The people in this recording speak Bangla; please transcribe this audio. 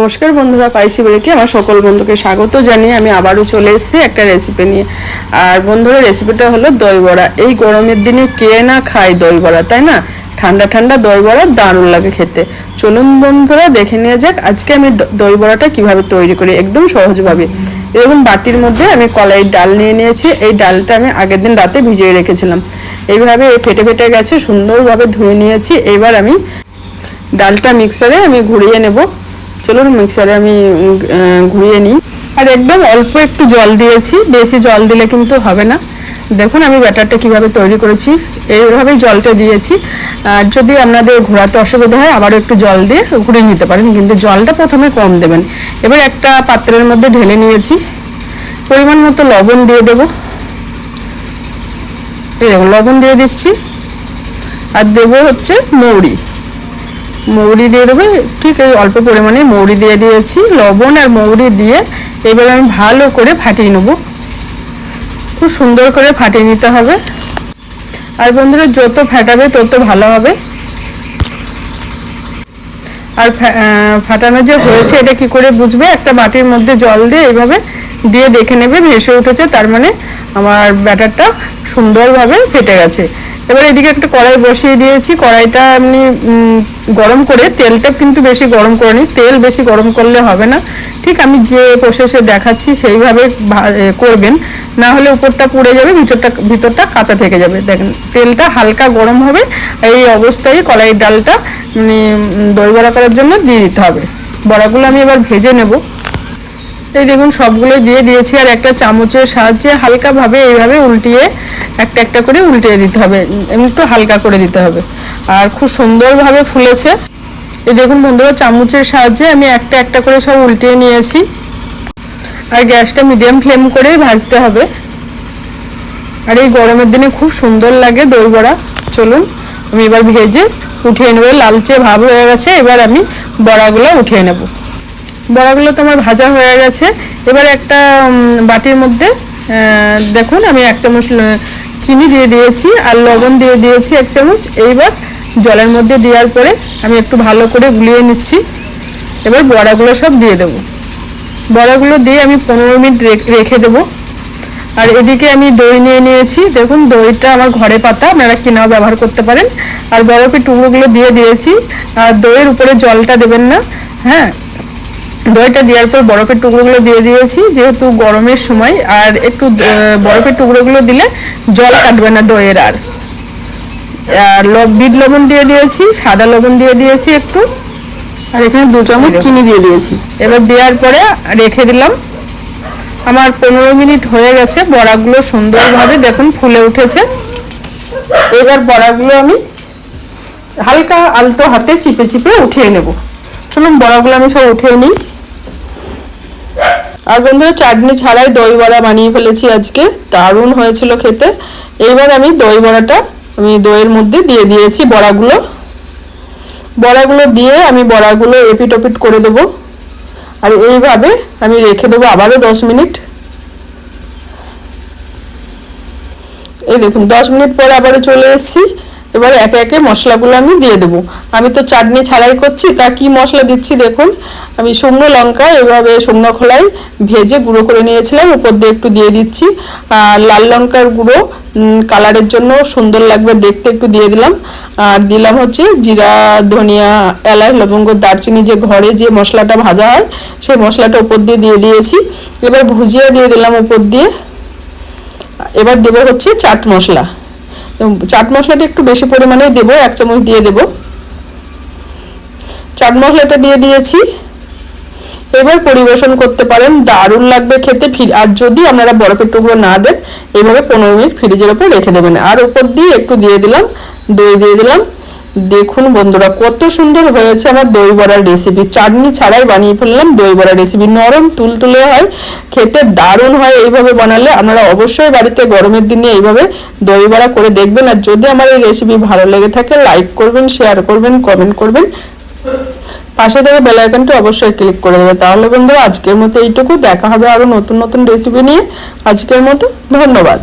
নমস্কার বন্ধুরা, পাইসি বেড়েকে আমার সকল বন্ধুকে স্বাগত জানিয়ে আমি আবারও চলে এসেছি একটা রেসিপি নিয়ে। আর বন্ধুরা, রেসিপিটা হলো দই বড়া। এই গরমের দিনে কে না খায় দই বড়া, তাই না? ঠান্ডা ঠান্ডা দই বড়া দারুণ লাগে খেতে। চলুন বন্ধুরা, দেখে নিয়ে যাক আজকে আমি দই বড়াটা কীভাবে তৈরি করি একদম সহজভাবে। এরকম বাটির মধ্যে আমি কলাইয়ের ডাল নিয়ে নিয়েছি। এই ডালটা আমি আগের দিন রাতে ভিজিয়ে রেখেছিলাম। এইভাবে ফেটে ফেটে গেছে, সুন্দরভাবে ধুয়ে নিয়েছি। এবার আমি ডালটা মিক্সারে আমি ঘুরিয়ে নেব। চলুন মিক্সারে আমি ঘুরিয়ে নিই। আর একদম অল্প একটু জল দিয়েছি, বেশি জল দিলে কিন্তু হবে না। দেখুন আমি ব্যাটারটা কিভাবে তৈরি করেছি, এইভাবেই জলটা দিয়েছি। আর যদি আপনাদের ঘোরাতে অসুবিধা হয় আবারও একটু জল দিয়ে ঘুরিয়ে নিতে পারেন, কিন্তু জলটা প্রথমে কম দেবেন। এবার একটা পাত্রের মধ্যে ঢেলে নিয়েছি। পরিমাণ মতো লবণ দিয়ে দেব। এই দেখুন লবণ দিয়ে দিচ্ছি। আর দেবো হচ্ছে মৌরি দিয়ে দেবো। ঠিক এই অল্প পরিমাণে মৌরি দিয়ে দিয়েছি। লবণ আর মৌরি দিয়ে এবার আমি ভালো করে ফাটিয়ে নেব। খুব সুন্দর করে ফাটিয়ে নিতে হবে। আর বন্ধুরা, যত ফাটাবে তত ভালো হবে। আর ফাটানো যে হয়েছে এটা কি করে বুঝবে? একটা বাটির মধ্যে জল দিয়ে এইভাবে দিয়ে দেখে নেবে ভেসে উঠেছে, তার মানে আমার ব্যাটারটা সুন্দরভাবে ফেটে গেছে। এবার এদিকে একটা কড়াই বসিয়ে দিয়েছি। কড়াইটা এমনি গরম করে, তেলটা কিন্তু বেশি গরম করে নিই, তেল বেশি গরম করলে হবে না। ঠিক আমি যে প্রসেসে দেখাচ্ছি সেইভাবে করবেন, না হলে উপরটা পুড়ে যাবে, ভিতরটা কাঁচা থেকে যাবে। দেখেন তেলটা হালকা গরম হবে। এই অবস্থায় কড়াইয়ের ডালটা দই বড়া করার জন্য দিয়ে দিতে হবে। বড়াগুলো আমি এবার ভেজে নেব। এই দেখুন সবগুলো দিয়ে দিয়েছি। আর একটা চামচের সাহায্যে হালকাভাবে এইভাবে উল্টিয়ে একটা একটা করে উল্টিয়ে দিতে হবে, একটু হালকা করে দিতে হবে। আর খুব সুন্দরভাবে ফুলেছে। এই দেখুন বন্ধুরা, চামচের সাহায্যে আমি একটা একটা করে সব উল্টিয়ে নিয়েছি। আর গ্যাসটা মিডিয়াম ফ্লেম করেই ভাজতে হবে। আর এই গরমের দিনে খুব সুন্দর লাগে দই বড়া। চলুন আমি এবার ভেজে উঠিয়ে নেব। লালচে ভাব হয়ে গেছে, এবার আমি বড়াগুলো উঠিয়ে নেব। বড়াগুলো তো আমার ভাজা হয়ে গেছে। এবার একটা বাটির মধ্যে দেখুন আমি 1 চামচ চিনি দিয়ে দিয়েছি আর লবণ দিয়ে দিয়েছি 1 চামচ। এইবার জলের মধ্যে দেওয়ার পরে আমি একটু ভালো করে গুলিয়ে নিচ্ছি। এবার বড়াগুলো সব দিয়ে দেবো। বড়াগুলো দিয়ে আমি 15 মিনিট রেখে দেবো। আর এদিকে আমি দই নিয়ে নিয়েছি। দেখুন দইটা আমার ঘরে পাতা, আপনারা কিনাও ব্যবহার করতে পারেন। আর বরফের টুকরোগুলো দিয়ে দিয়েছি। আর দইয়ের উপরে জলটা দেবেন না। হ্যাঁ, দইটা দেওয়ার পর বরফের টুকরোগুলো দিয়ে দিয়েছি, যেহেতু গরমের সময়। আর একটু বরফের টুকরোগুলো দিলে জল কাটবে না দইয়ের। আর বিট লবণ দিয়ে দিয়েছি, সাদা লবণ দিয়ে দিয়েছি একটু। আর এখানে 2 চামচ চিনি দিয়ে দিয়েছি। এবার দেওয়ার পরে রেখে দিলাম। আমার 15 মিনিট হয়ে গেছে। বড়াগুলো সুন্দরভাবে দেখুন ফুলে উঠেছে। এবার বড়াগুলো আমি হালকা আলতো হাতে চিপে চিপে উঠিয়ে নেব। চলুন বড়াগুলো আমি সব উঠিয়ে নিই। আর বন্ধুরা, চাটনি ছাড়াই দই বড়া বানিয়ে ফেলেছি আজকে, দারুণ হয়েছিল খেতে। এইবার আমি দই বড়াটা দইয়ের মধ্যে দিয়ে দিয়েছি। বড়াগুলো দিয়ে আমি বড়াগুলো এপিট ওপিট করে দেবো। আর এইভাবে আমি রেখে দেবো আবারও 10 মিনিট। এই দেখুন 10 মিনিট পরে আবারও চলে এসেছি। এবার একে একে মশলাগুলো আমি দিয়ে দেবো। আমি তো চাটনি ছাড়াই করছি, তা কি মশলা দিচ্ছি দেখুন। আমি শুকনো লঙ্কা এভাবে শুকনো খোলায় ভেজে গুঁড়ো করে নিয়েছিলাম, উপর দিয়ে একটু দিয়ে দিচ্ছি। আর লাল লঙ্কার গুঁড়ো কালারের জন্য সুন্দর লাগবে দেখতে, একটু দিয়ে দিলাম। আর দিলাম হচ্ছে জিরা, ধনিয়া, এলাচ, লবঙ্গ, দারচিনি, যে ঘরে যে মশলাটা ভাজা হয় সেই মশলাটা উপর দিয়ে দিয়েছি। এবার ভুজিয়া দিয়ে দিলাম উপর দিয়ে। এবার দেবো হচ্ছে চাট মশলা। চাট মশলাটা একটু বেশি পরিমাণে দেবো, 1 চামচ দিয়ে দেব। চাট মশলাটা দিয়ে দিয়েছি। এবার পরিবেশন করতে পারেন, দারুণ লাগবে খেতে। আর যদি আপনারা বরফের টুকরো না দেন, এইভাবে 15 মিনিট ফ্রিজের উপর রেখে দেবেন। আর উপর দিয়ে একটু দিয়ে দিলাম দই দিয়ে দিলাম। দেখুন বন্ধুরা, কত সুন্দর হয়েছে আমার দই বড়ার রেসিপি। চাটনি ছাড়াই বানিয়ে ফেললাম দই বড়ার রেসিপি। নরম তুলতুলে হয়, খেতে দারুণ হয়। এইভাবে বানালে আপনারা অবশ্যই বাড়িতে গরমের দিনে এইভাবে দই বড়া করে দেখবেন। আর যদি আমার এই রেসিপি ভালো লেগে থাকে, লাইক করবেন, শেয়ার করবেন, কমেন্ট করবেন। পাশে থেকে বেল আইকনটা অবশ্যই ক্লিক করে দেবে। তাহলে বন্ধুরা আজকের মতো এইটুকু। দেখা হবে আরো নতুন নতুন রেসিপি নিয়ে। আজকের মতো ধন্যবাদ।